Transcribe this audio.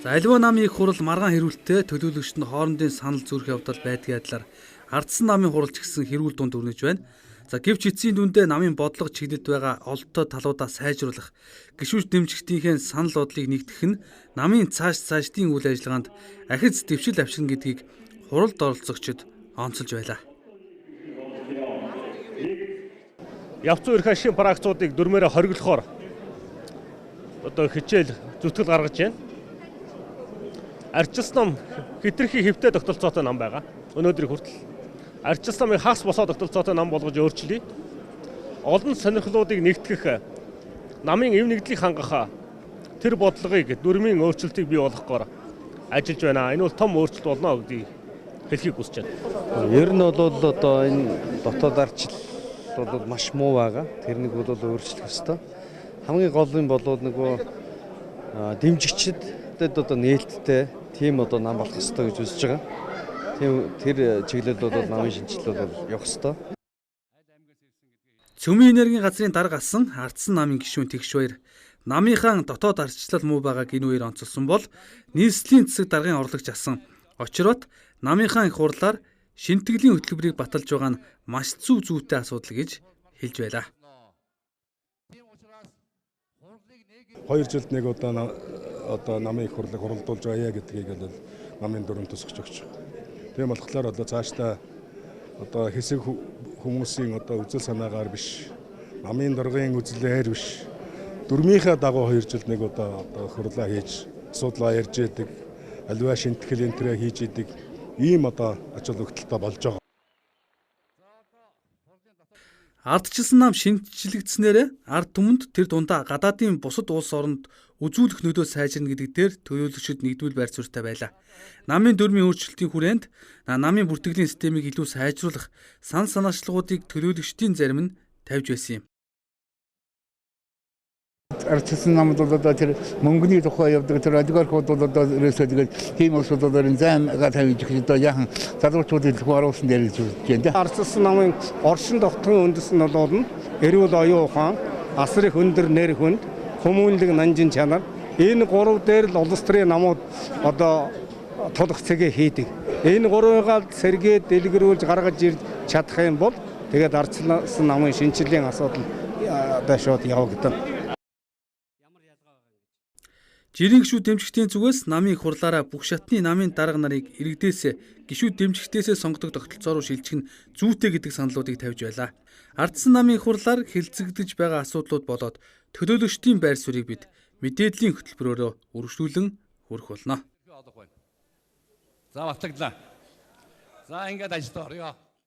Аливаа намын их хурал маргаан хэрүүлттэй төлөөлөгчд нь хоорондын санал зүрх явдал байдгийн адилаар ардсан намын хуралч гэсэн хэрүүл дунд өрнөж байна. Гэвч эцсийн дүндээ намын бодлого чиглэлд байгаа олдтой талуудаа сайжруулах, гишүүч дэмжигчдийнхээ санал бодлыг нэгтгэх нь намын цаашдын үйл ажиллагаанд ахиц дэвшил авчирна гэдгийг хуралд оролцогчид онцолж байлаа. Явц үерхэ шин практикуудыг дөрмөөрө хориглохоор одоо хичээл зүтгэл гаргаж байна. Арчилсан ном хитрхи хэвтэй тогтолцоотой нам байгаа. Өнөөдрийг хүртэл арчилсан намыг хагас босоо тогтолцоотой нам болгож өөрчлөе. Олон сонирхлуудыг нэгтгэх, намын эв нэгдлийг хангах тэр бодлогыг дүрмийн өөрчлөлтийг бий болгохоор ажиллаж байна. Энэ бол том өөрчлөлт болно гэдгийг хэлхийг хүсэж байна. Ер нь бол одоо энэ дотоод арчил бол маш муу байгаа. Тэрнийг бол өөрчлөх ёстой. Хамгийн гол нь бол нөгөө дэмжигчдэд одоо нээлттэй тийм одоо нам болох ёстой гэж үзэж байгаа. Тэр чиглэлд бол намын шинжилэл бол явах ёстой. Цөмийн энергийн газрын дарга асан ардсан намын гишүүн Тэгш баяр намынхаа дотоод ардчлал муу байгаа гин үеэр онцолсон бол нийслэлийн засаг даргын орлогч асан очроод намынхаа их хурлаар шинтгэлийн хөтөлбөрийг баталж байгаа нь маш зүйтэй асуудал гэж хэлж байлаа. 2 жилд нэг одоо намын их хурлыг хуралдуулж байя гэдгийг л намын дүрм төсөгч өгч. Тийм болохоор одоо цаашдаа одоо хэсэг хүмүүсийн одоо үзэл санаагаар биш, намын даргын үзлээр биш, дүрмийнхээ дагуу 2 жилд нэг одоо хурлаа хийж, асуудлаа ярьж идэг, аливаа шинтгэл энтрээ хийж идэг ийм одоо ачаал өгдөлтөй болж байгаа. Ардчилсан нам шинжлэгдснээр ард түмэнд тэр дундаа гадаадын бусад улс оронд үзүүлэх нөлөө сайжирна гэдэг дээр төлөөлөгчид нэгдвэл байр суурьтай байлаа. Намын дүрмийн өөрчлөлтийн хүрээнд намын бүртгэлийн системийг илүү сайжруулах санаачлалуудыг төлөөлөгчдийн зарим нь тавьж байсан юм. Ардчилсан намд бол одоо тэр мөнгөний тухай явдаг тэр олигархууд бол одоо ерөөсөө тэгээд тийм улсуудаар займгаа тавьж их одоо яахан залуучуудын төлөв оруулсан дээр гэж үзэж байна. Ардчилсан намын оршин тогтгохын үндэс нь бол эрүүл оюун ухаан, асар их өндөр нэр хүнд, хүмүүнлэг нанжин чанар. Энэ гурав дээр л улс төрийн намууд одоо тулах цэгээ хийдэг. Энэ гурвыгаа сэргээд дэлгэрүүлж гаргаж ирж чадах юм бол тэгээд ардчилсан намын шинжилгээний асуудал одоо шууд явагдана. Жирийн гишүүд дэмжигчдийн зүгээс намын их хурлаараа бүх шатны намын дарга нарыг иргэдээс гишүүд дэмжигчдээсээ сонгодог тогтолцоо руу шилжих нь зүйтэй гэдэг саналуудыг тавьж байлаа. Ардсан намын их хурлаар хэлэлцэгдэж байгаа асуудлууд болоод төлөөлөгчдийн байр суурийг бид мэдээллийн хөтөлбөрөөрөө үргэлжлүүлэн хүргэх болно. За батлагдлаа. За ингээд ажилд орё.